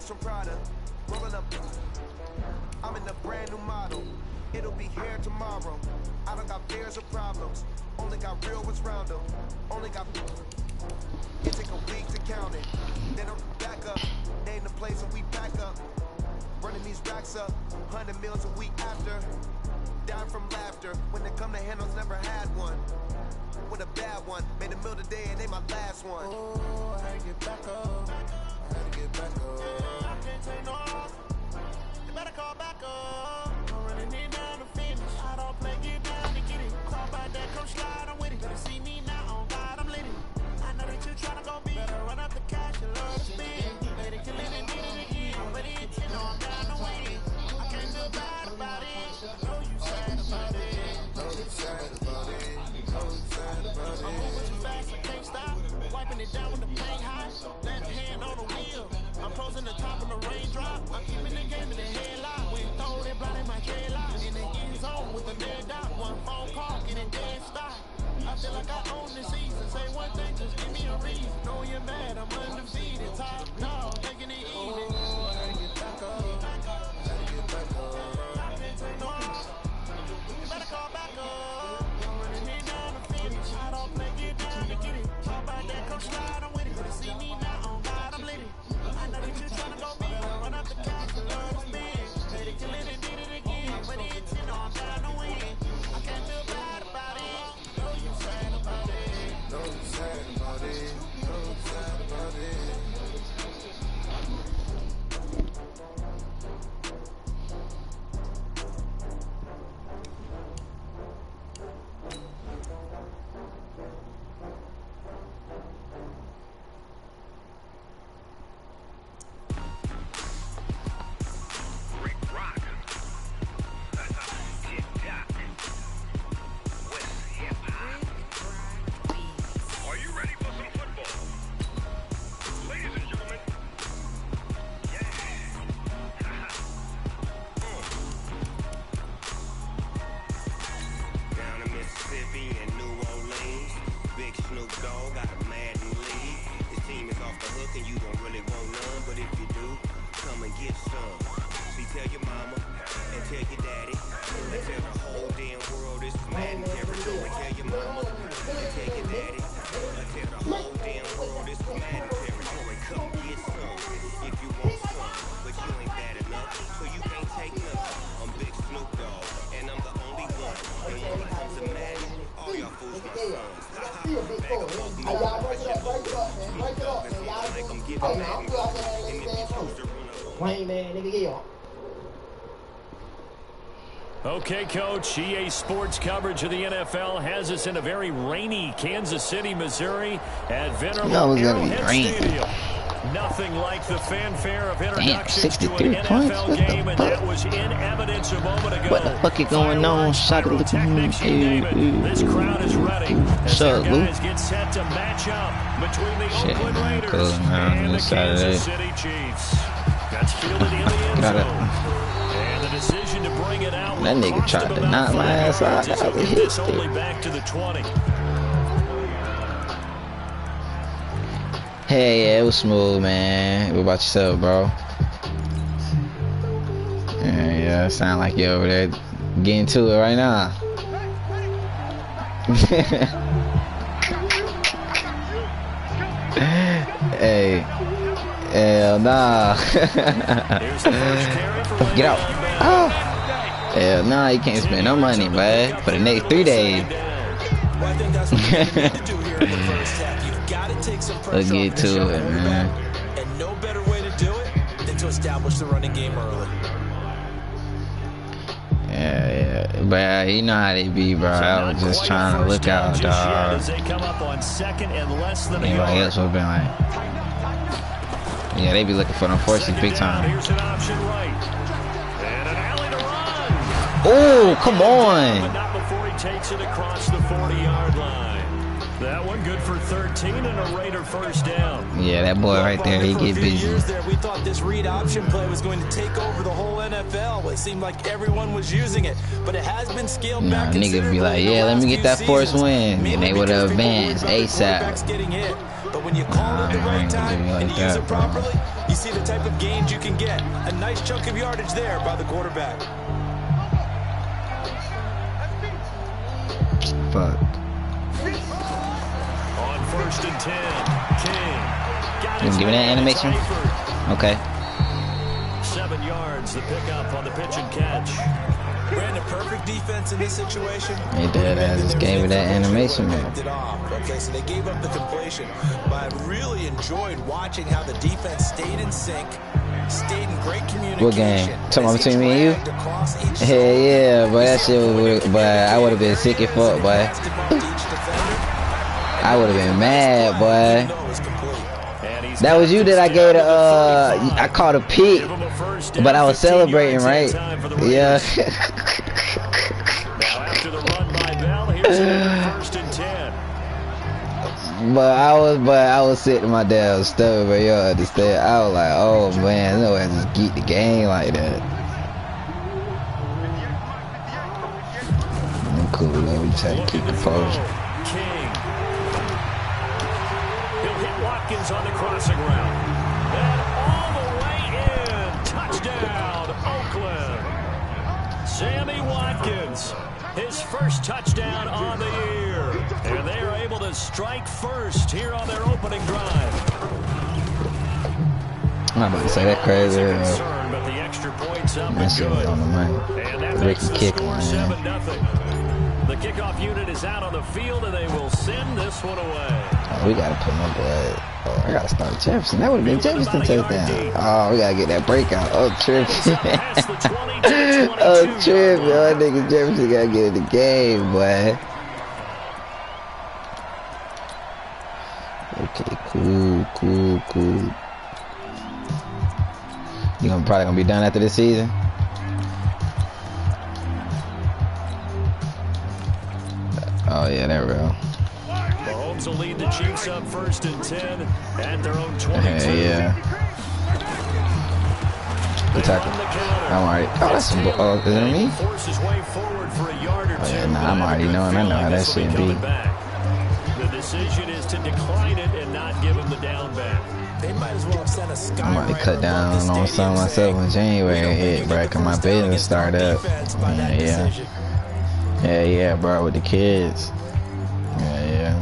from Prada. Rolling up. I'm in a brand new model. It'll be here tomorrow. I don't got fears or problems. Only got real ones round them. Only got. It take a week to count it. Then I'm back up. Name the place and we back up. Running these racks up. 100 meals a week after. Dying from laughter. When they come to handles, never had one. With a bad one. Made a meal today and they my last one. Oh, I had to get back up. I had to get back up. I can't take no off. You better call back up. I'm running it down to finish. I don't play, get down to get it. Call back that, come slide, I'm with it. Better see me now, on God, I'm lit it. I know that you tryna go be. Better run up the cash, you love to spend. Better kill it and did it again. But it's, you know I'm down to win. I can't feel bad about it. Know you sad about it. Know you sad about it. Know you sad about it. I'm moving too fast, I can't stop. Wiping it down with the paint hot. Left hand on the wheel. I'm closing the top of the raindrop. I'm keeping the game in the headlock. When throw it, blind in my headlock. In the end zone with the dead dot. One phone call, get it dead stop. I feel like I own the season. Say one thing, just give me a reason. Know you're mad, I'm undefeated. Top dog, taking it easy. Oh, I had to get back up. I had to get back up. I can't take no off. You better call back up. I'm running it down to finish. I don't play, get down to get it. Talk about that, come slide, I'm with it. Better see me now, on God, I'm lit it. I know that you're trying to go big. Run up the cash, you love to spend. Better kill it and did it again. But it's, you know I'm down to win. I can't feel bad about it. Know you sad about it. Know you sad about it. Know you sad about it. Okay, Coach, EA Sports coverage of the NFL has us in a very rainy Kansas City, Missouri at Venerable Arrowhead Stadium. Nothing like the fanfare of introductions to an NFL game, and that was in evidence a moment ago. What the fuck is going on? Shot it looking. This crowd is ready as their guys get set to match up between the Oakland Raiders and the Kansas City Chiefs. That's fielded in the end zone. And the decision to bring it out. That nigga tried to knock my ass out. That was hit. Only back to the 20. Hey, yeah, it was smooth, man. What about yourself, bro? Yeah, sound like you over there getting to it right now. Hey, hell nah. Get out. Oh. Hell nah, you can't spend no money, man, for the next 3 days. Let's get to it, man. And no better way to do it than to establish the running game early. Yeah. But you know how they be, bro. I was just trying to look out, dog. Anybody else would have been like, yeah, they be looking for them forces big time. Oh, come on. But not before he takes it across the 40-yard line. That one good for 13 and a Raider first down. Yeah, that boy right there, he get busy. We thought this read option play was going to take over the whole NFL. It seemed like everyone was using it, but it has been scaled back. Niggas be like, yeah, let me get that force win, and they would have advanced ASAP. But when you call it at the right time and you use it properly, you see the type of gains you can get. A nice chunk of yardage there by the quarterback. Fuck. On 1st and 10, King. You give me that animation? Okay. 7 yards, the pickup on the pitch and catch. Brandon, perfect defense in this situation. He did. I just gave me that animation, man. Okay, so they gave up the completion, but I really enjoyed watching how the defense stayed in sync, stayed in great communication. What game? Talking about between me and you? Hell yeah, boy, that shit was, but I would have been sick as fuck, boy. I would have been mad, boy. That was you that I gave I caught a pick, but I was celebrating, right? Yeah. Now after the run by Bell, here's 1st and 10. But I was sitting in my damn stomach, but you understand? I was like, oh man, no one just geek the game like that. I'm cool, let me try to keep the post. King. He'll hit Watkins on the crossing route. And all the way in. Touchdown, Oakland. Sammy Watkins, his first touchdown on the year. And they are able to strike first here on their opening drive. I'm about to say that crazy. But the extra points up That shit was on the money. and that Ricky makes the kick, score man. 7-0. The kickoff unit is out on the field, and they will send this one away. Oh, we gotta put my boy. Oh, I gotta start Jefferson. That would have been Jefferson touchdown. Oh, we gotta get that breakout. Oh, tripping. Oh, tripping. Oh, nigga Jefferson gotta get in the game, boy. Okay, cool. You probably gonna be done after this season? Oh yeah, that real. Mahomes will lead the Chiefs up 1st and 10 at their own 22. Yeah. Good tackle. I'm already. Oh, that's some. Oh, is that me? Forces way forward for a yard or two. Oh yeah, nah, I'm already knowing. I know how that shit be. The decision is to decline it and not give him the down back. They might as well have sent a sky I'm about to cut down on some myself when January hit, bro. Cause my business start up. Yeah, bro, with the kids. Yeah.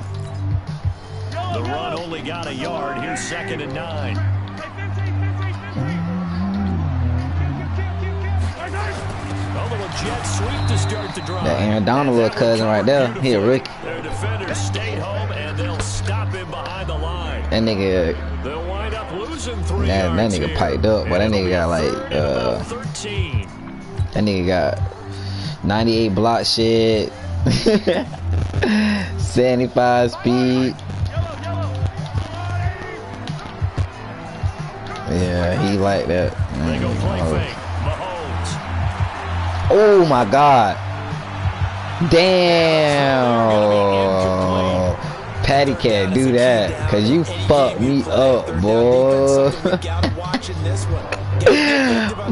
The run only got a yard. Here's 2nd and 9. A little jet sweep to start the drive. That Aaron Donald little cousin right there. He a rookie. Their defenders stay home and they'll stop him behind the line. That nigga. They'll wind up losing 3 That nigga piped up, but that nigga got like 13. That nigga got 98 block shit. 75 speed. Yeah, he like that. They go play fake. Mahomes. Oh my god. Damn. Patty can't do that. Cause you fucked me up, boy.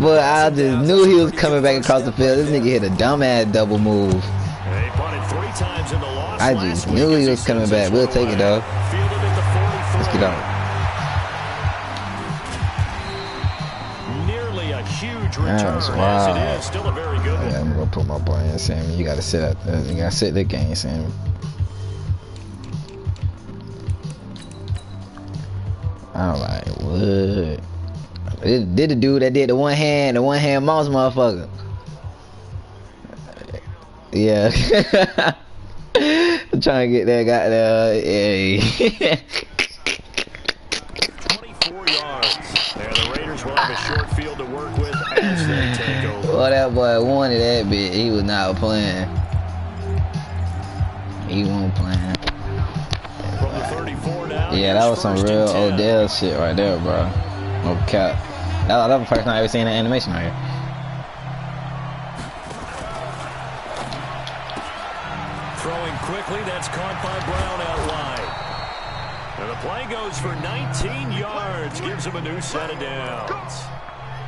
But I just knew he was coming back across the field. This nigga hit a dumbass double move. They punted 3 times in the loss. I just knew he was coming back. We'll take it though. Let's get on. Nearly a huge return as it is. Still a very good one. Yeah, I'm gonna put my boy in, Sammy. You gotta sit up. You gotta sit the game, Sammy. I'm like, what? Did the dude that did the one hand mouse motherfucker. Yeah. I'm trying to get that guy there. Yeah. 24 yards. Yeah, the Raiders will have a short field to work with as they take over. Well, that boy wanted that bit. He was not playing. He wasn't playing. From the 34 now. Yeah, that was some real Odell shit right there, bro. No cap. That was the first time I ever seen that animation right here. Throwing quickly, that's caught by Brown out wide. And the play goes for 19 yards, gives him a new set of downs.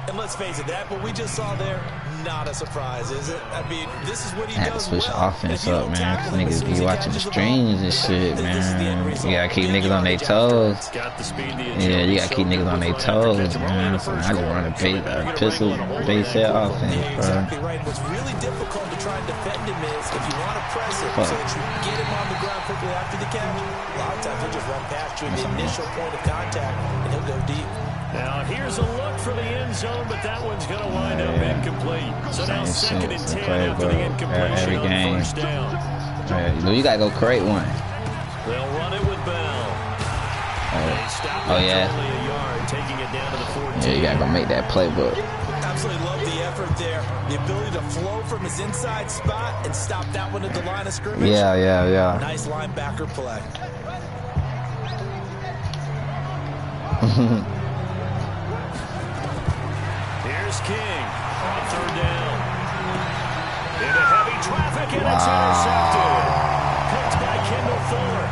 And let's face it, that what we just saw there, not a surprise, is it? I mean, this is what he does. I had to switch offense up, man. Niggas be watching the streams and shit, man. You gotta keep niggas on their toes. Yeah, you gotta keep niggas on their toes, man. So I just run a pistol base set offense, bro. What's really difficult to try and defend him is if you want to press it so that you get him on the ground quickly after the catch. A lot of times he'll just run past you in the initial point of contact and he'll go deep. Now here's a look for the end zone, but that one's going to wind up incomplete. So now 2nd and 10 after the incompletion on first down. You gotta go create one. They'll run it with Bell. Oh yeah. Only a yard, taking it down to the 14. Yeah, you gotta go make that playbook. Absolutely love the effort there. The ability to flow from his inside spot and stop that one at the line of scrimmage. Yeah. Nice linebacker play. Here's King on 3rd down. Into heavy traffic and it's intercepted. Picked by Kendall Fuller.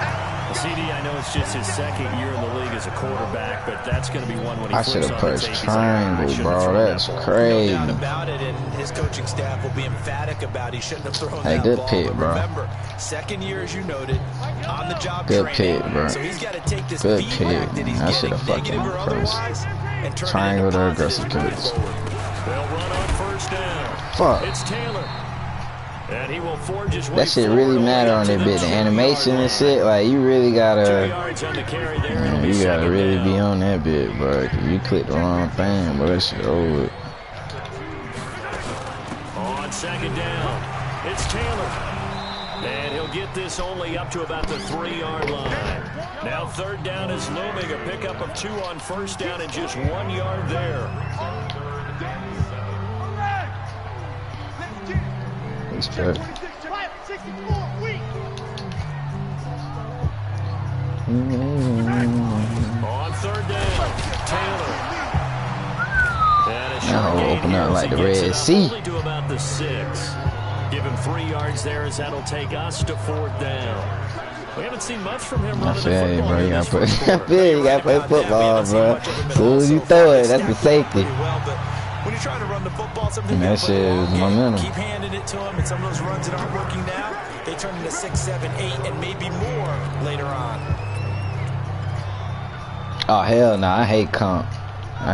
CD, I know it's just his 2nd year in the league as a quarterback, but that's going to be one when he should have pushed triangle, bro. That's crazy. No doubt about it, and his coaching staff will be emphatic about he shouldn't have thrown that good ball. Pick, bro. Remember, 2nd year, as you noted, on the job good training. Pick, bro. So he's got to take this good feedback pick. that he's I should have fucking pressed triangle to aggressive pitch. They'll run on 1st down. Fuck. It's Taylor. And he will forge his way. That shit really matter on that bit. The animation and shit, like you really gotta, you gotta really be on that bit, bro. Cause you click the wrong thing, bro. That shit over. On 2nd down, it's Taylor. And he'll get this only up to about the 3-yard line. Now 3rd down is looming. A pickup of 2 on 1st down and just 1 yard there. Good. On 3rd down, Taylor. Now open up like the Red Sea. To about the 6. Give him 3 yards there as that'll take us to 4th down. We haven't seen much from him running the football. Bro, you gotta play football, bro. As soon as you throw it, that's the safety. When you're trying to run the football, something that shit is momentum. Keep handing it to him, and some of those runs that aren't working now, they turn into 6, 7, 8, and maybe more later on. Oh hell no, I hate comp.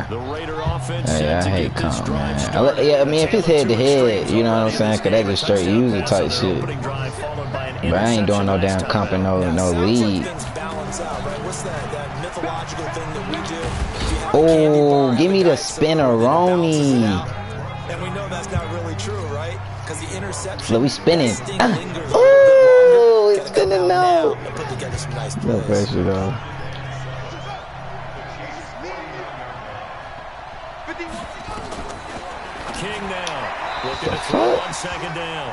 The Raider offense I hate comp, man. I mean, if it's head to head, you know what I'm saying? Cause that's just straight user type shit. But I ain't doing no damn comp and no lead. Oh, give me the spinneroni. And we know that's not really true, right? Because the interception. Look, we spinning. Oh, it's spinning now. No pressure though. King now. Looking to throw on 2nd down.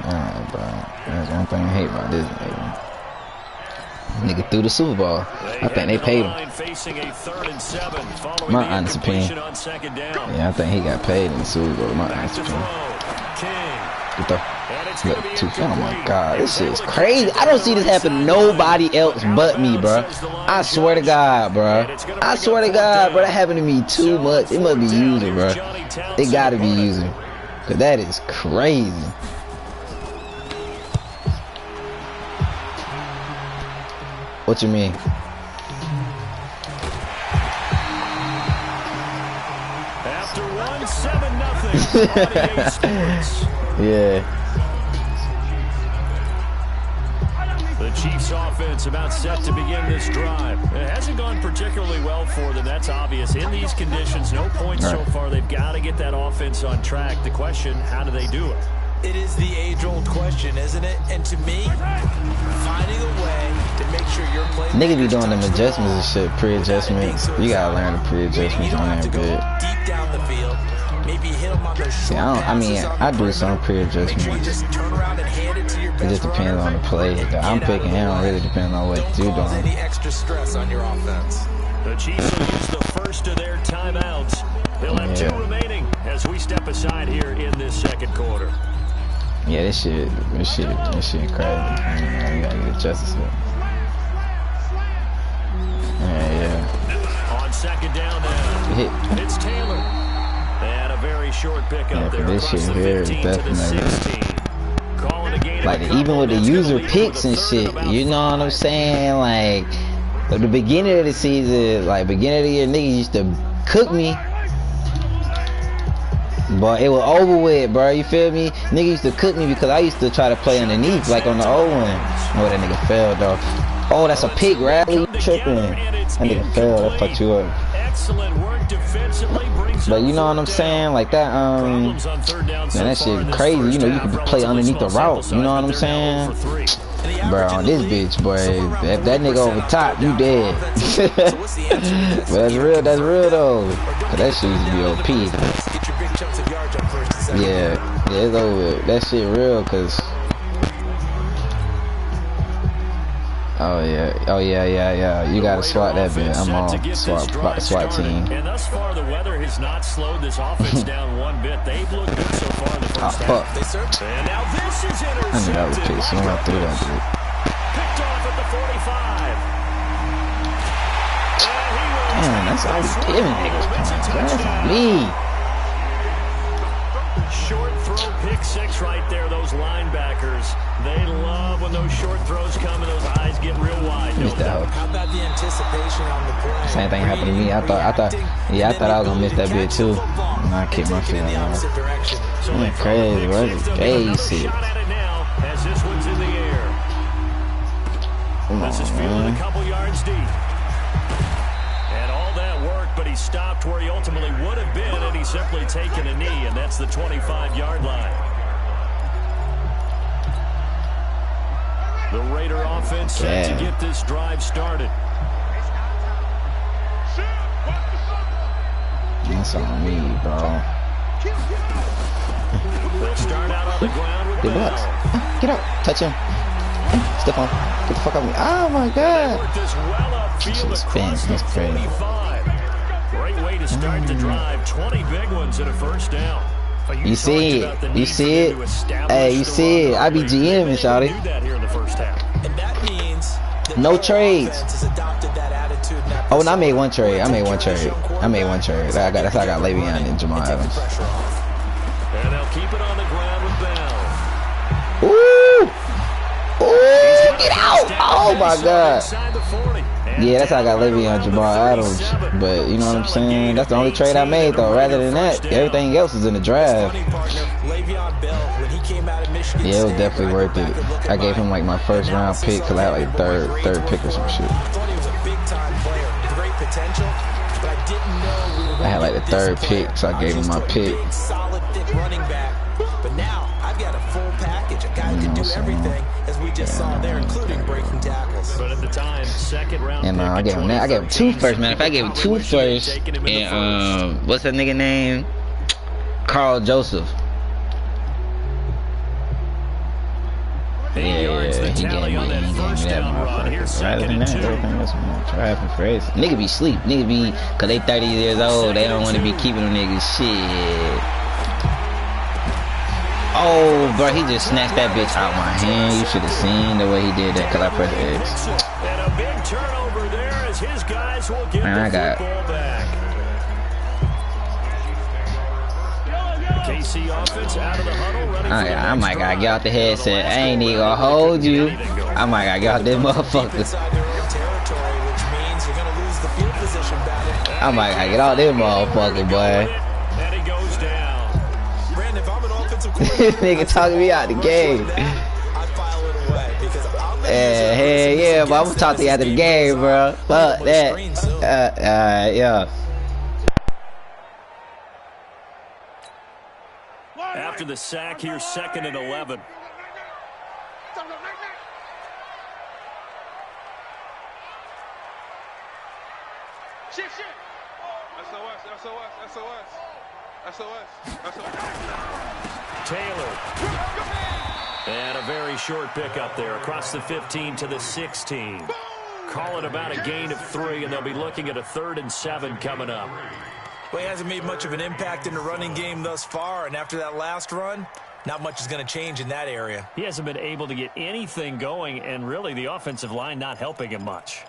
Alright, bro. That's one thing I hate about this nigga threw the Super Bowl. I think they paid him. My honest opinion. Yeah, I think he got paid in the Super Bowl. My honest opinion. Oh my God, this shit is crazy. I don't see this happen to nobody else but me, bro. I swear to God, bro. I swear to God, bro. That happened to me too much. It must be user, bro. It gotta be user. Cause that is crazy. What you mean? After 1-7-0, yeah. The Chiefs offense about set to begin this drive. It hasn't gone particularly well for them. That's obvious. In these conditions, no points so far. They've got to get that offense on track. The question, how do they do it? It is the age-old question, isn't it? And to me, finding a way to make sure you're playing. Niggas be doing them adjustments and shit, pre-adjustments. You gotta learn the pre-adjustments on that bit. Deep down the field, maybe hit them on those short I do some pre-adjustments. It just depends on the play. I'm picking him. Really depends on what you're doing. Any extra stress on your offense. The Chiefs will use the first of their timeouts. They'll have 2 remaining as we step aside here in this 2nd quarter. Yeah, this shit crazy. You gotta get justice with. second down now. It's Taylor. And a very short pickup there. This shit here is definitely like even with the user picks and shit. You know what I'm saying? Like at the beginning of the season, like beginning of the year, niggas used to cook me. But it was over with, bro. You feel me? Nigga used to cook me because I used to try to play underneath, like on the old one. Oh, that nigga failed, though. Oh, that's a pick, Riley. Tripping. That nigga failed. That fucked you up. But you know what I'm saying? Like that, man, that shit crazy. You know, you can play underneath the route. You know what I'm saying? Bro, on this bitch, boy, if that nigga over top, you dead. But that's real though. Cause that shit used to be OP. Yeah, it's over. That shit real, cause oh yeah. You gotta swat that bit. I'm on SWAT team. And thus far, the weather has not slowed this offense down one bit. They've looked good so far in the first half. And now this is intercepted. I knew that was picked. So I'm gonna throw that bit. Picked off at the 45. Damn, that's all he's giving niggas points. That's me. Short throw, pick six right there. Those linebackers, they love when those short throws come and those eyes get real wide. How about the anticipation on the play? Same thing happened to me. I thought I was gonna miss that bit too. And I kicked my feet out. That's crazy, bro. Crazy. As this one's in the air. This is fielded a couple yards deep. And all that work, but he stopped where he ultimately would have been, and he's simply taken a knee, and that's the 25-yard line. The Raider offense set to get this drive started. That's on me, bro. They'll start out on the ground with Bell. Get up. Touch him. Stephon, get the fuck out of me. Oh, my God. That's crazy. Great way to start the drive. 20 big ones and a first down. You see it. You see it. Hey, you see it. I be GMing, shawty. No trades. Oh, and I made one trade. That's how I got Le'Veon and Jamal Adams. And they'll keep it on the ground with Bell. Ooh! Ooh! Get out! Oh my God! Yeah, that's how I got Le'Veon Jamal Adams. But you know what I'm saying? That's the only trade I made though. Rather than that, everything else is in the draft. Yeah, it was definitely worth it. I gave him like my first round pick because I had like third pick or some shit. I had like the third pick, so I gave him my pick. But now I've got a full package. A guy who can do everything, as we just saw there, including breaking tackles. But at the time, second round. And I gave him that. I gave him 2 first, man. If I gave him 2 first, and what's that nigga name? Carl Joseph. Yeah, he gave me that motherfucker. Rather than that, everything else I'm trapping for it. Nigga be sleep. Nigga be, cause they 30 years old, they don't want to be keeping them niggas shit. Oh, bro, he just snatched that bitch out my hand. You should have seen the way he did that because I pressed X. And a big turnover there as his guys will get man, the football back. KC offense out of the huddle. I might gotta get out the headset. I ain't even gonna hold you. I might gotta get out this motherfucker. I might gotta get out this motherfucker, boy. And he goes down. This nigga talking me out the game. Hell yeah, but I'm gonna talk to you after the game, bro. Fuck that. Yeah. After the sack, here's 2nd and 11. Taylor. And a very short pickup there across the 15 to the 16. Call it about a gain of 3, and they'll be looking at a 3rd and 7 coming up. Well, he hasn't made much of an impact in the running game thus far, and after that last run, not much is going to change in that area. He hasn't been able to get anything going, and really the offensive line not helping him much.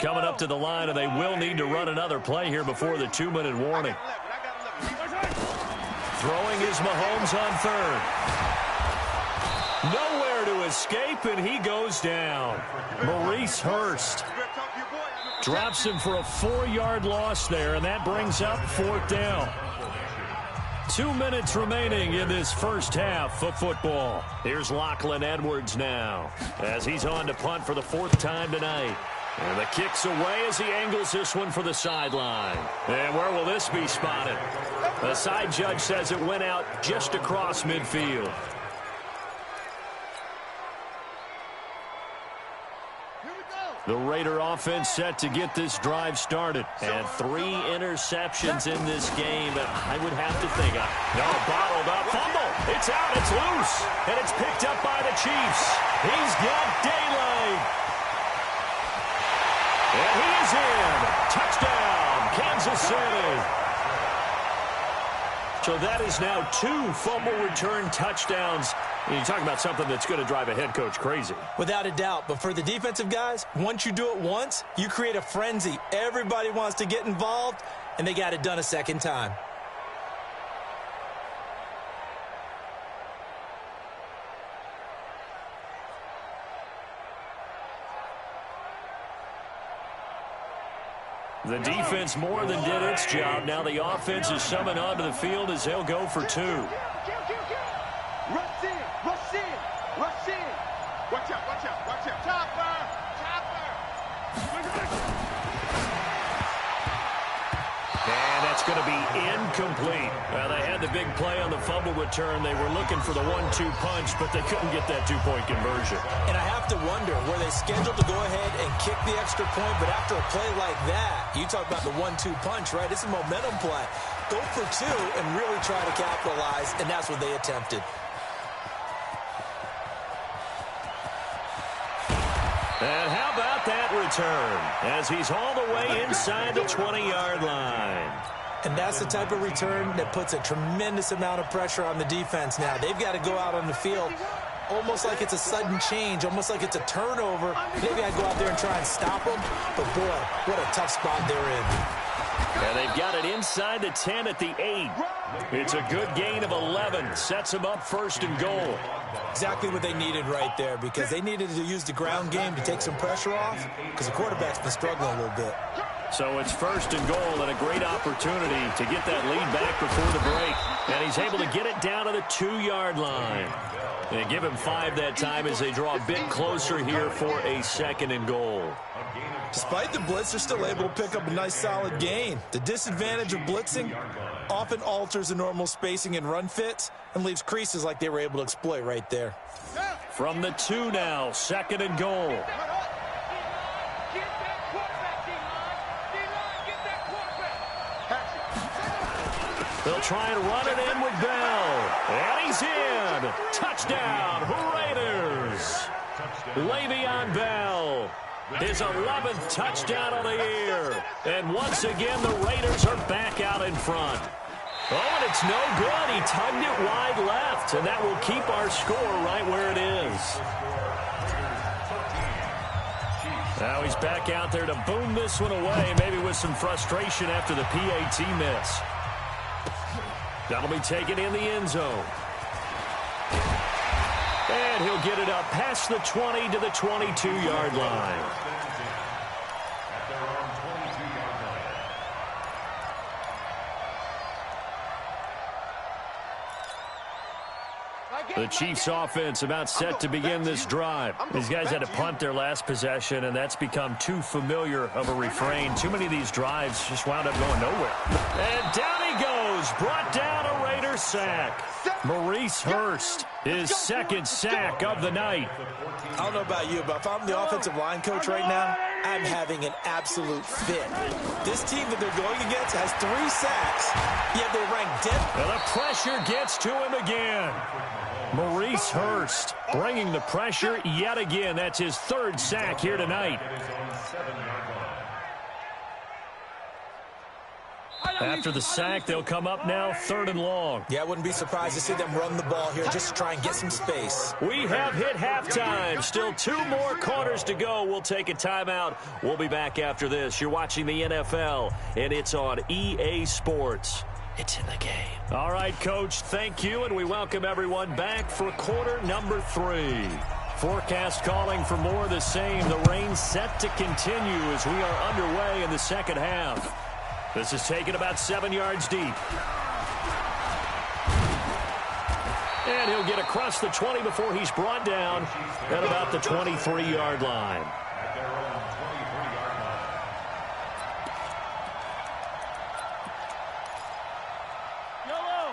coming up to the line, and they will need to run another play here before the 2-minute warning. Throwing is Mahomes on third. Nowhere to escape, and he goes down. Maurice Hurst drops him for a 4-yard loss there, and that brings up 4th down. 2 minutes remaining in this first half of football. Here's Lachlan Edwards now as he's on to punt for the 4th time tonight. And the kick's away as he angles this one for the sideline. And where will this be spotted? The side judge says it went out just across midfield. The Raider offense set to get this drive started. And 3 interceptions in this game. I would have to think. No, bottled up. Fumble. It's out. It's loose. And it's picked up by the Chiefs. He's got daylight. And he is in. Touchdown, Kansas City. So that is now 2 fumble return touchdowns. And you talk about something that's going to drive a head coach crazy. Without a doubt. But for the defensive guys, once you do it once, you create a frenzy. Everybody wants to get involved, and they got it done a second time. The defense more than did its job. Now the offense is summoned onto the field as they'll go for 2. Rush in, rush in, rush in. Watch out, watch out, watch out. Chopper, chopper. And that's going to be incomplete. Well, they had the big play on the fumble return. They were looking for the 1-2 punch, but they couldn't get that 2-point conversion. And I have to wonder, were they scheduled to go ahead and kick the extra point, but after a play like that, you talk about the 1-2 punch, right? It's a momentum play. Go for 2 and really try to capitalize, and that's what they attempted. And how about that return as he's all the way inside the 20-yard line. And that's the type of return that puts a tremendous amount of pressure on the defense now. They've got to go out on the field almost like it's a sudden change, almost like it's a turnover. Maybe I go out there and try and stop them, but boy, what a tough spot they're in. And they've got it inside the 10 at the 8. It's a good gain of 11. Sets them up 1st and goal. Exactly what they needed right there, because they needed to use the ground game to take some pressure off, because the quarterback's been struggling a little bit. So it's 1st and goal, and a great opportunity to get that lead back before the break. And he's able to get it down to the 2-yard line. They give him 5 that time as they draw a bit closer here for a 2nd and goal. Despite the blitz, they're still able to pick up a nice solid gain. The disadvantage of blitzing often alters the normal spacing and run fits and leaves creases like they were able to exploit right there. From the 2 now, 2nd and goal. They'll try and run it in with Bell. And he's in. Touchdown, Raiders. Le'Veon Bell. His 11th touchdown of the year. And once again, the Raiders are back out in front. Oh, and it's no good. He tugged it wide left, and that will keep our score right where it is. Now he's back out there to boom this one away, maybe with some frustration after the PAT miss. That'll be taken in the end zone. And he'll get it up past the 20 to the 22-yard line. The Chiefs offense about set to begin this drive. These guys had to punt their last possession, and that's become too familiar of a refrain. Too many of these drives just wound up going nowhere. And down he goes, brought down a Raider sack. Maurice Hurst, his 2nd sack of the night. I don't know about you, but if I'm the offensive line coach right now, I'm having an absolute fit. This team that they're going against has 3 sacks, yet they rank dead. And the pressure gets to him again. Maurice Hurst bringing the pressure yet again. That's his 3rd sack here tonight. After the sack, they'll come up now 3rd and long. Yeah, I wouldn't be surprised to see them run the ball here just to try and get some space. We have hit halftime. Still 2 more quarters to go. We'll take a timeout. We'll be back after this. You're watching the NFL, and it's on EA Sports. It's in the game. All right, Coach, thank you, and we welcome everyone back for quarter number 3. Forecast calling for more of the same. The rain set to continue as we are underway in the second half. This is taken about 7 yards deep. And he'll get across the 20 before he's brought down at about the 23-yard line.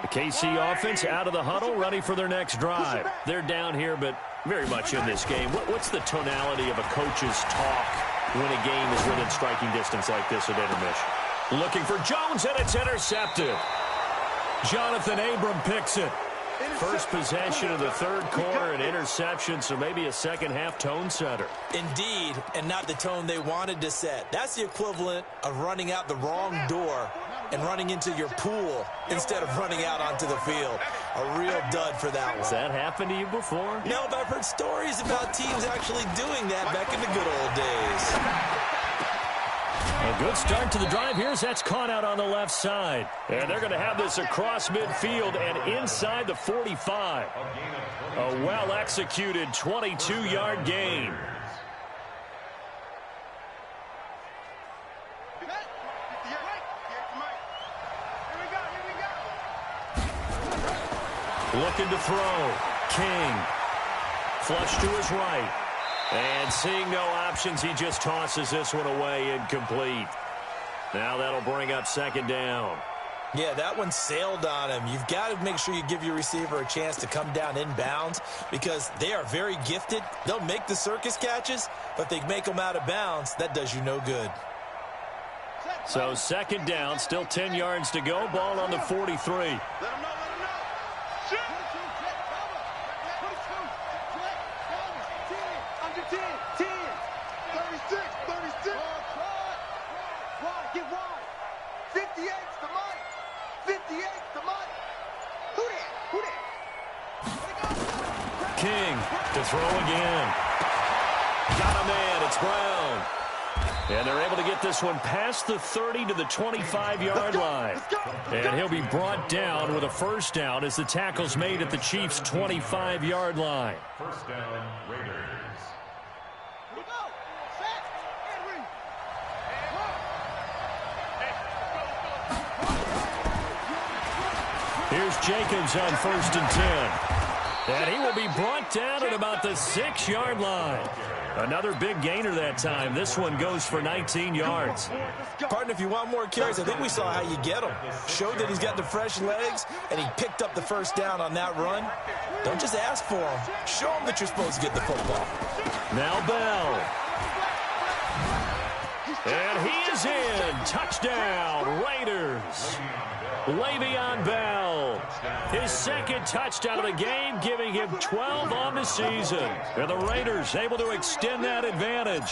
The KC offense out of the huddle, ready for their next drive. They're down here, but very much in this game. What's the tonality of a coach's talk when a game is within striking distance like this at intermission? Looking for Jones, and it's intercepted. Jonathan Abram picks it. First possession of the 3rd quarter, an interception, so maybe a second-half tone setter. Indeed, and not the tone they wanted to set. That's the equivalent of running out the wrong door and running into your pool instead of running out onto the field. A real dud for that one. Has that happened to you before? No, but I've heard stories about teams actually doing that back in the good old days. A good start to the drive. Here's that's caught out on the left side. And they're going to have this across midfield and inside the 45. A well-executed 22-yard gain. Looking to throw. King. Flush to his right. And seeing no options, he just tosses this one away incomplete. Now that'll bring up 2nd down. Yeah, that one sailed on him. You've got to make sure you give your receiver a chance to come down inbounds because they are very gifted. They'll make the circus catches, but they make them out of bounds. That does you no good. So 2nd down, still 10 yards to go. Ball on the 43. King to throw again. Got a man. It's Brown. And they're able to get this one past the 30 to the 25-yard line. And he'll be brought down with a 1st down as the tackle's made at the Chiefs' 25-yard line. 1st down, Raiders. Here's Jacobs on 1st and 10. And he will be brought down at about the 6-yard line. Another big gainer that time. This one goes for 19 yards. Partner, if you want more carries, I think we saw how you get him. Showed that he's got the fresh legs, and he picked up the 1st down on that run. Don't just ask for him. Show him that you're supposed to get the football. Now Bell. And he is in. Touchdown, Raiders. Le'Veon Bell, his 2nd touchdown of the game, giving him 12 on the season. And the Raiders able to extend that advantage.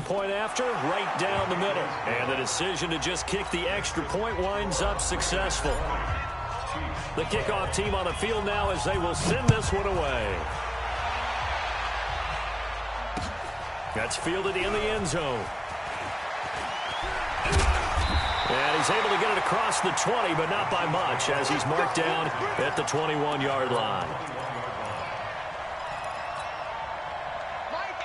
Point after, right down the middle. And the decision to just kick the extra point winds up successful. The kickoff team on the field now as they will send this one away. That's fielded in the end zone. And he's able to get it across the 20, but not by much, as he's marked down at the 21-yard line.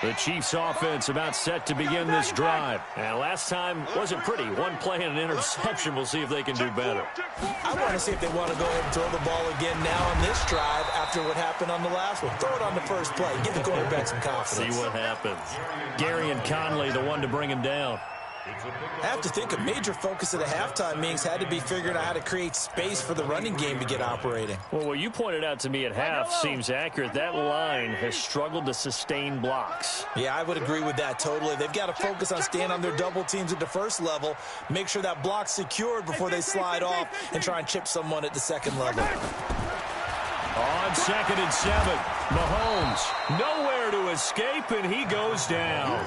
The Chiefs offense about set to begin this drive. And last time wasn't pretty. One play and an interception. We'll see if they can do better. I want to see if they want to go ahead and throw the ball again now on this drive after what happened on the last one. Throw it on the first play. Give the quarterback some confidence. See what happens. Gary and Conley, the one to bring him down. I have to think a major focus of the halftime meetings had to be figuring out how to create space for the running game to get operating. Well, what you pointed out to me at half seems accurate. That line has struggled to sustain blocks. Yeah, I would agree with that totally. They've got to focus on staying on their double teams at the first level, make sure that block's secured before they slide off and try and chip someone at the second level. On 2nd and 7. Mahomes, nowhere to escape, and he goes down.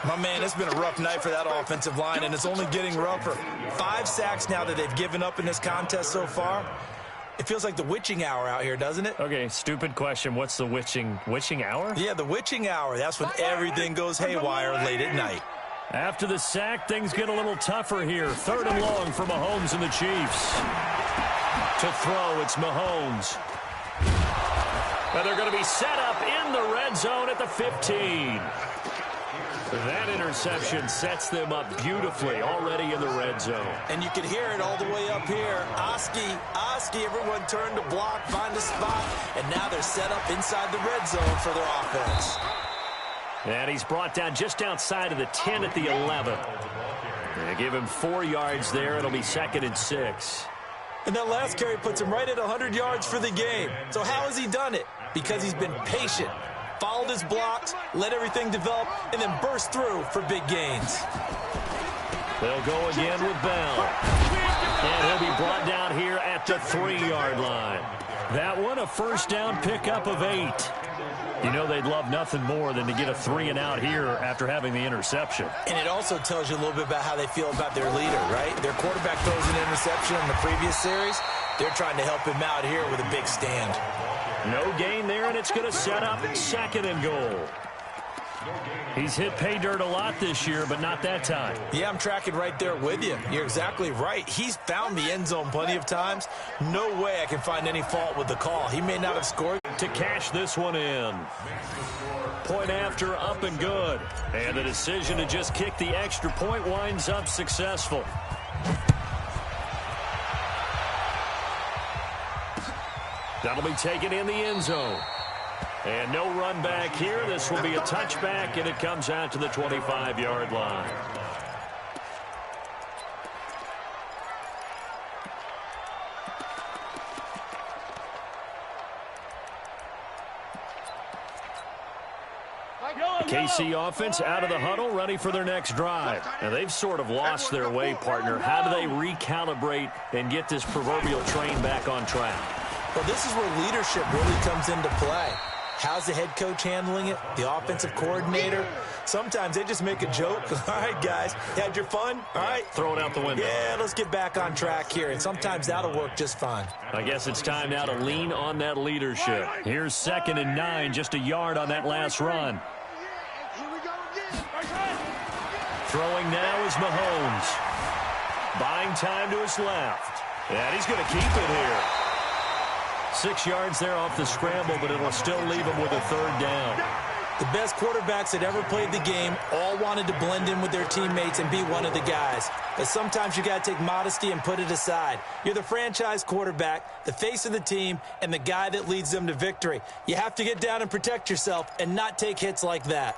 My man, it's been a rough night for that offensive line, and it's only getting rougher. 5 sacks now that they've given up in this contest so far. It feels like the witching hour out here, doesn't it? Okay, stupid question. What's the witching hour? Yeah, the witching hour. That's when everything goes haywire late at night. After the sack, things get a little tougher here. 3rd and long for Mahomes and the Chiefs. To throw, it's Mahomes. But they're going to be set up in the red zone at the 15. That interception sets them up beautifully already in the red zone. And you can hear it all the way up here. Oski, everyone turned to block, find a spot, and now they're set up inside the red zone for their offense. And he's brought down just outside of the 10 at the 11. They give him 4 yards there. It'll be 2nd and 6. And that last carry puts him right at 100 yards for the game. So how has he done it? Because he's been patient, followed his blocks, let everything develop, and then burst through for big gains. They'll go again with Bell. And he'll be brought down here at the 3-yard line. That one, a first down pickup of 8. You know they'd love nothing more than to get a 3-and-out here after having the interception. And it also tells you a little bit about how they feel about their leader, right? Their quarterback throws an interception in the previous series. They're trying to help him out here with a big stand. No gain there, and it's going to set up 2nd and goal. He's hit pay dirt a lot this year, but not that time. Yeah, I'm tracking right there with you. You're exactly right. He's found the end zone plenty of times. No way I can find any fault with the call. He may not have scored. To cash this one in. Point after, up and good. And the decision to just kick the extra point winds up successful. That'll be taken in the end zone. And no run back here. This will be a touchback, and it comes out to the 25-yard line. KC offense out of the huddle, ready for their next drive. Now, they've sort of lost their way, partner. How do they recalibrate and get this proverbial train back on track? Well, this is where leadership really comes into play. How's the head coach handling it? The offensive coordinator? Sometimes they just make a joke. All right, guys, had your fun? All right. Throw it out the window. Yeah, let's get back on track here. And sometimes that'll work just fine. I guess it's time now to lean on that leadership. Here's 2nd and 9, just a yard on that last run. Throwing now is Mahomes. Buying time to his left. And he's going to keep it here. 6 yards there off the scramble, but it'll still leave him with a 3rd down. The best quarterbacks that ever played the game all wanted to blend in with their teammates and be one of the guys. But sometimes you got to take modesty and put it aside. You're the franchise quarterback, the face of the team, and the guy that leads them to victory. You have to get down and protect yourself and not take hits like that.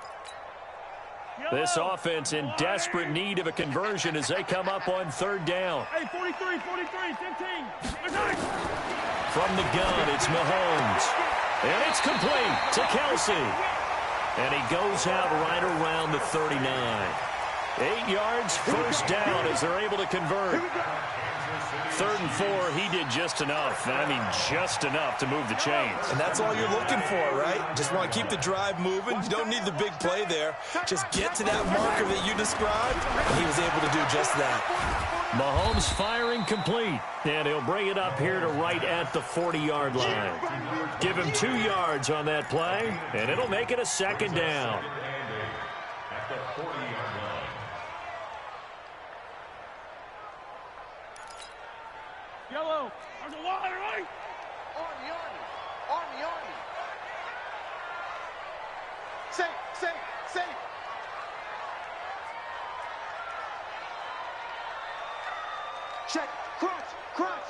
This offense in desperate need of a conversion as they come up on 3rd down. Hey, 43, 15. From the gun, it's Mahomes. And it's complete to Kelce. And he goes out right around the 39. 8 yards, first down as they're able to convert. 3rd and 4, he did just enough. I mean, just enough to move the chains. And that's all you're looking for, right? Just want to keep the drive moving. You don't need the big play there. Just get to that marker that you described, and he was able to do just that. Mahomes firing complete, and he'll bring it up here to right at the 40-yard line. Give him 2 yards on that play, and it'll make it a 2nd down. At the 40-yard line. Yellow, there's a wire, right? Army. Safe. Check, crunch.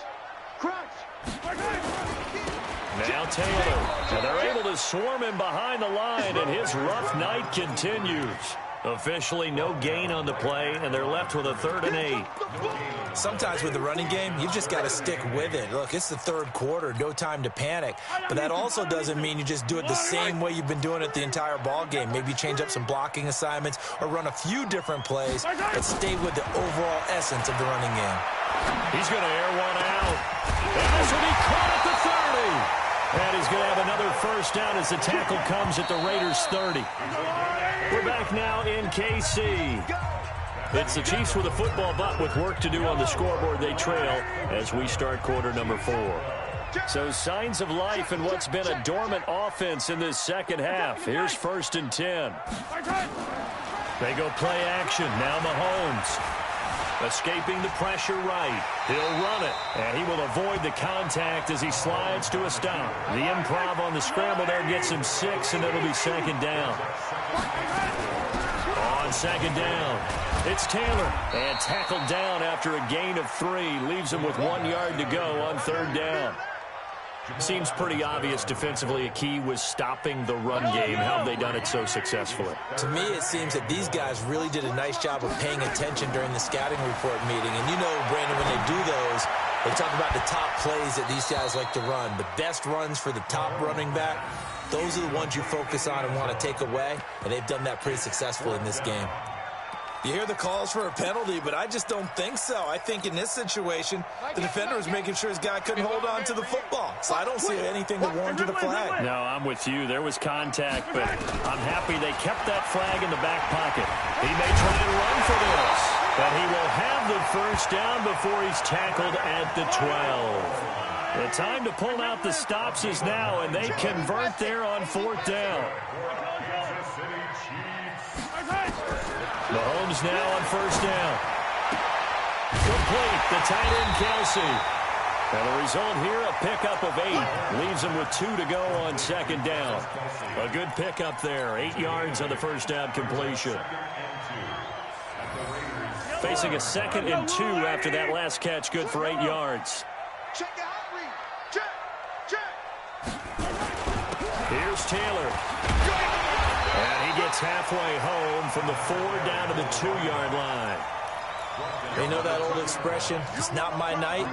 Now Taylor, and they're able to swarm him behind the line, and his rough night continues. Officially no gain on the play, and they're left with a 3rd and 8. Sometimes with the running game, you've just got to stick with it. Look, it's the 3rd quarter, no time to panic. But that also doesn't mean you just do it the same way you've been doing it the entire ball game. Maybe change up some blocking assignments or run a few different plays, but stay with the overall essence of the running game. He's going to air one out. And this will be caught at the 30. And he's going to have another first down as the tackle comes at the Raiders' 30. We're back now in KC. It's the Chiefs with a football, but with work to do on the scoreboard. They trail as we start quarter number 4. So signs of life in what's been a dormant offense in this second half. Here's 1st and 10. They go play action. Now Mahomes. Escaping the pressure right. He'll run it, and he will avoid the contact as he slides to a stop. The improv on the scramble there gets him 6, and it'll be 2nd down. On 2nd down, it's Taylor. And tackled down after a gain of 3. Leaves him with 1 yard to go on 3rd down. Seems pretty obvious defensively a key was stopping the run game. How have they done it so successfully? To me, it seems that these guys really did a nice job of paying attention during the scouting report meeting. And you know, Brandon, when they do those, they talk about the top plays that these guys like to run. The best runs for the top running back, those are the ones you focus on and want to take away. And they've done that pretty successfully in this game. You hear the calls for a penalty, but I just don't think so. I think in this situation, the defender was making sure his guy couldn't hold on to the football. So I don't see anything that warranted a flag. No, I'm with you. There was contact, but I'm happy they kept that flag in the back pocket. He may try and run for this, but he will have the 1st down before he's tackled at the 12. The time to pull out the stops is now, and they convert there on 4th down. Mahomes now on 1st down. Complete, the tight end Kelsey. And the result here, a pickup of 8. Leaves him with 2 to go on 2nd down. A good pickup there, 8 yards on the 1st down completion. Facing a 2nd and 2 after that last catch, good for 8 yards. Here's Taylor. And he gets halfway home from the 4 down to the 2-yard line. You know that old expression, it's not my night?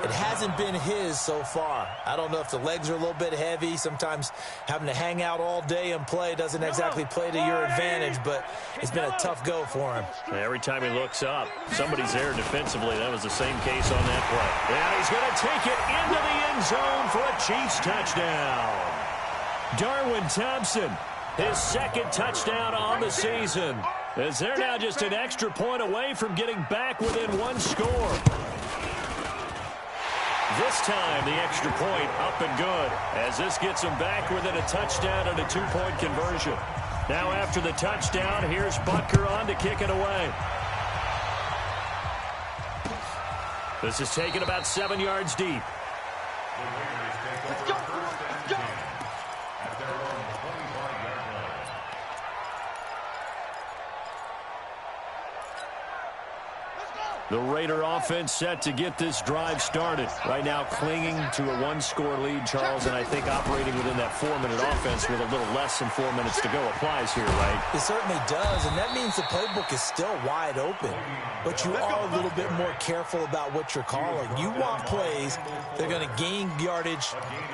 It hasn't been his so far. I don't know if the legs are a little bit heavy. Sometimes having to hang out all day and play doesn't exactly play to your advantage, but it's been a tough go for him. Every time he looks up, somebody's there defensively. That was the same case on that play. And he's going to take it into the end zone for a Chiefs touchdown. Darwin Thompson, his 2nd touchdown on the season, as they're now just an extra point away from getting back within 1 score. This time, the extra point up and good, as this gets them back within a touchdown and a 2-point conversion. Now after the touchdown, here's Butker on to kick it away. This is taken about 7 yards deep. Let's go. Let's go. The Raider offense set to get this drive started. Right now clinging to a 1-score lead, Charles, and I think operating within that 4-minute offense with a little less than 4 minutes to go applies here, right? It certainly does, and that means the playbook is still wide open. But you are a little bit more careful about what you're calling. You want plays that are going to gain yardage,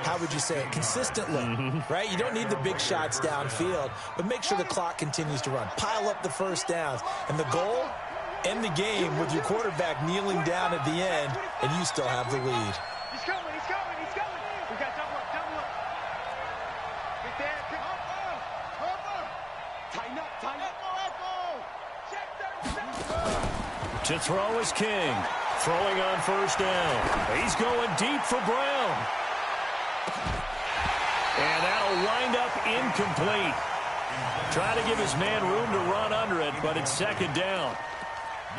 how would you say it, consistently, right? You don't need the big shots downfield, but make sure the clock continues to run. Pile up the 1st downs, and the goal, end the game with your quarterback kneeling down at the end, and you still have the lead. He's coming, he's coming, he's coming. We got double up, double up. Right there, tighten up, tighten up. Check. To throw is King. Throwing on 1st down. He's going deep for Brown. And that'll wind up incomplete. Trying to give his man room to run under it, but it's 2nd down.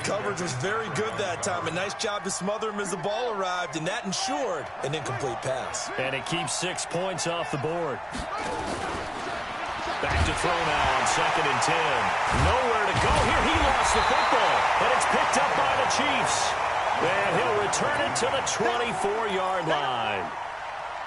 Coverage was very good that time. A nice job to smother him as the ball arrived, and that ensured an incomplete pass. And it keeps 6 points off the board. Back to throw now on 2nd and 10. Nowhere to go here. He lost the football, but it's picked up by the Chiefs. And he'll return it to the 24-yard line.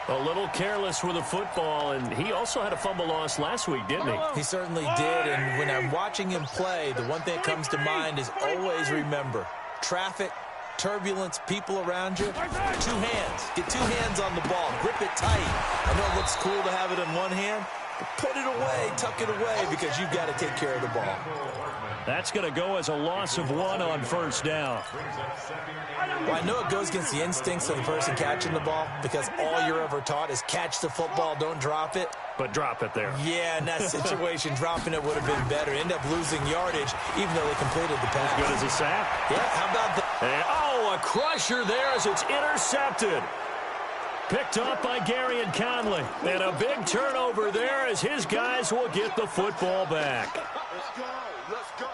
A little careless with the football, and he also had a fumble loss last week, didn't he? He certainly did, and when I'm watching him play, the one thing that comes to mind is always remember, traffic, turbulence, people around you, 2 hands. Get 2 hands on the ball. Grip it tight. I know it looks cool to have it in one hand. Put it away, tuck it away, because you've got to take care of the ball. That's going to go as a loss of 1 on first down. Well, I know it goes against the instincts of the person catching the ball, because all you're ever taught is catch the football, don't drop it. But drop it there. Yeah, in that situation, dropping it would have been better. End up losing yardage, even though they completed the pass. As good as a sack? Yeah, how about that? And, a crusher there as it's intercepted. Picked up by Garyon Conley. And a big turnover there as his guys will get the football back. Let's go. Let's go.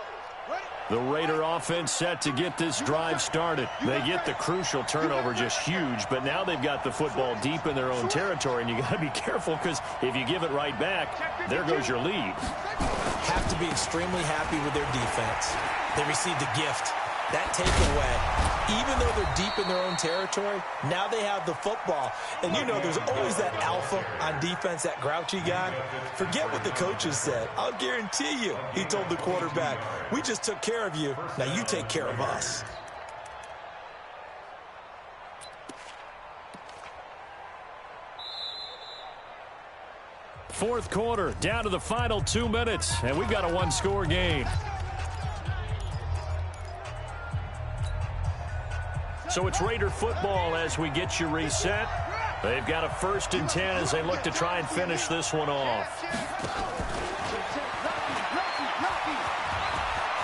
The Raider offense set to get this drive started. They get the crucial turnover, just huge, but now they've got the football deep in their own territory, and you got to be careful because if you give it right back, there goes your lead. Have to be extremely happy with their defense. They received a gift. That takeaway, even though they're deep in their own territory, now they have the football. And you know there's always that alpha on defense, that grouchy guy. Forget what the coaches said. I'll guarantee you, he told the quarterback, we just took care of you. Now you take care of us. Fourth quarter, down to the final 2 minutes, and we've got a one-score game. So it's Raider football as we get you reset. They've got a 1st and 10 as they look to try and finish this one off.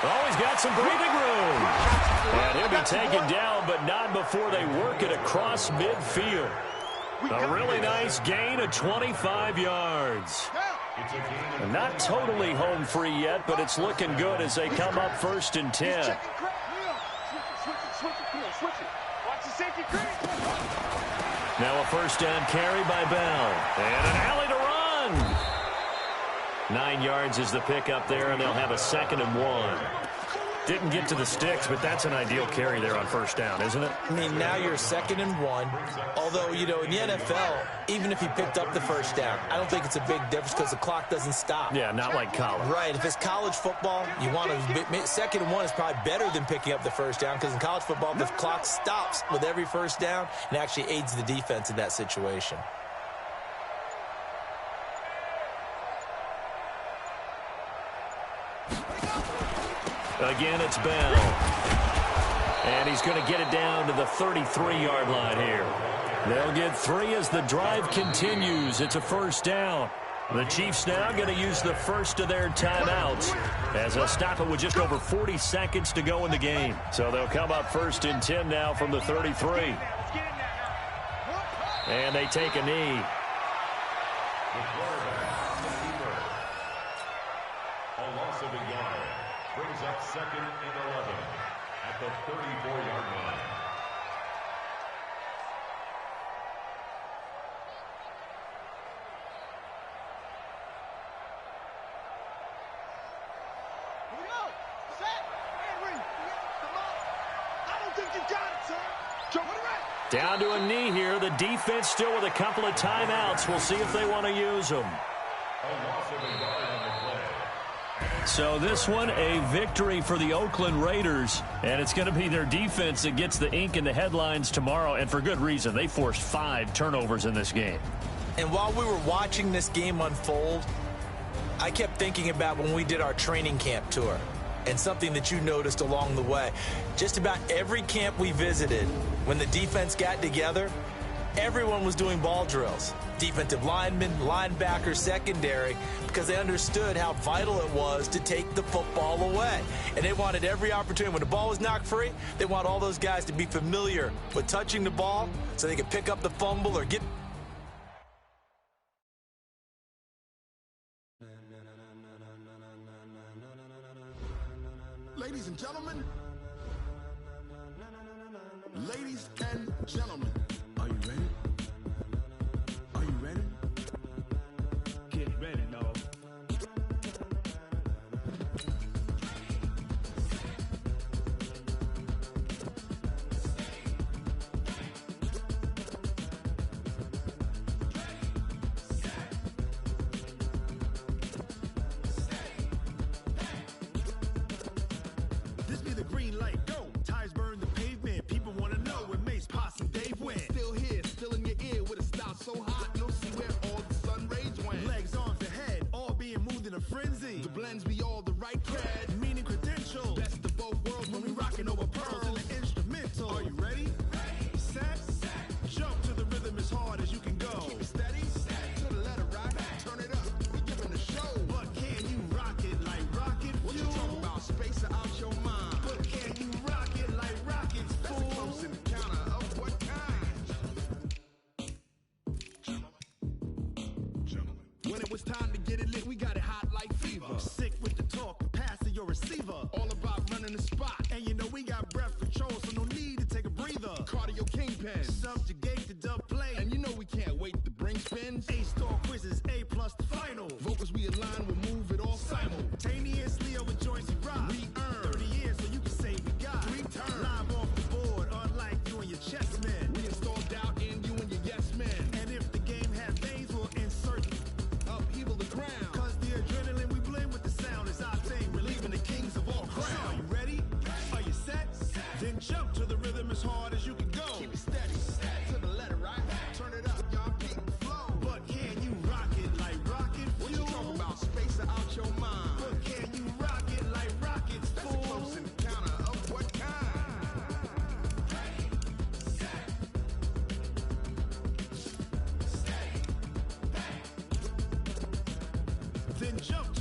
Oh, he's got some breathing room. And he'll be taken down, but not before they work it across midfield. A really nice gain of 25 yards. Not totally home free yet, but it's looking good as they come up 1st and 10. Now a 1st down carry by Bell. And an alley to run. 9 yards is the pickup there, and they'll have a 2nd and 1. Didn't get to the sticks, but that's an ideal carry there on 1st down, isn't it? I mean, now you're 2nd and 1. Although, you know, in the NFL, even if he picked up the 1st down, I don't think it's a big difference because the clock doesn't stop. Yeah, not like college. Right. If it's college football, you want to 2nd and 1 is probably better than picking up the 1st down because in college football, the clock stops with every 1st down and actually aids the defense in that situation. Again, it's Bell. And he's going to get it down to the 33-yard line here. They'll get 3 as the drive continues. It's a 1st down. The Chiefs now going to use the first of their timeouts as they'll stop it with just over 40 seconds to go in the game. So they'll come up 1st and 10 now from the 33. And they take a knee. A loss of a yard brings up 2nd and 11 at the 34-yard line. Here we go. Set. And read. Come on. I don't think you got it, sir. Joe, what are you at? Down to a knee here. The defense still with a couple of timeouts. We'll see if they want to use them. So this one, a victory for the Oakland Raiders, and it's going to be their defense that gets the ink in the headlines tomorrow, and for good reason. They forced 5 turnovers in this game. And while we were watching this game unfold, I kept thinking about when we did our training camp tour and something that you noticed along the way. Just about every camp we visited, when the defense got together, everyone was doing ball drills. Defensive linemen, linebackers, secondary, because they understood how vital it was to take the football away. And they wanted every opportunity. When the ball was knocked free, they want all those guys to be familiar with touching the ball so they could pick up the fumble or get... Ladies and gentlemen, are you ready? Are you ready? Get ready, dog. This be the green light, go. Tires burn the pavement. People want to know where Mace, Posse, and Dave went. Still here, still in your ear with a style so hot, you'll see where all the sun rays went. Legs, arms, and head. When it was time to get it lit, we got it hot like fever. Sick with the talk, the pass to your receiver. All about running the spot. And you know we got breath control, so no need to take a breather. Cardio kingpin, subjugate the dub play. And you know we can't wait to bring spins. A-star quizzes, A+ the final. Vocals we align, we'll move it all simultaneously over joints we rock. We earn 30 years, so you can say we got return. Live off the board, unlike you and your chess men. We install doubt in you and your yes men. And if the game has veins, we'll insert upheaval the ground. Cause the adrenaline we blend with the sound is our thing, relieving the kings of all crowns. So are you ready? Are you set? Then jump to the rhythm as hard as you can go. Keep it steady, to the letter, right? Turn it up, y'all keep the flow. But can you rock it like rocket fuel? What you talking about? Space out your mind. But can you rock it like rockets, fool? That's a close encounter of what kind? Ready, set, steady, bang. Then jump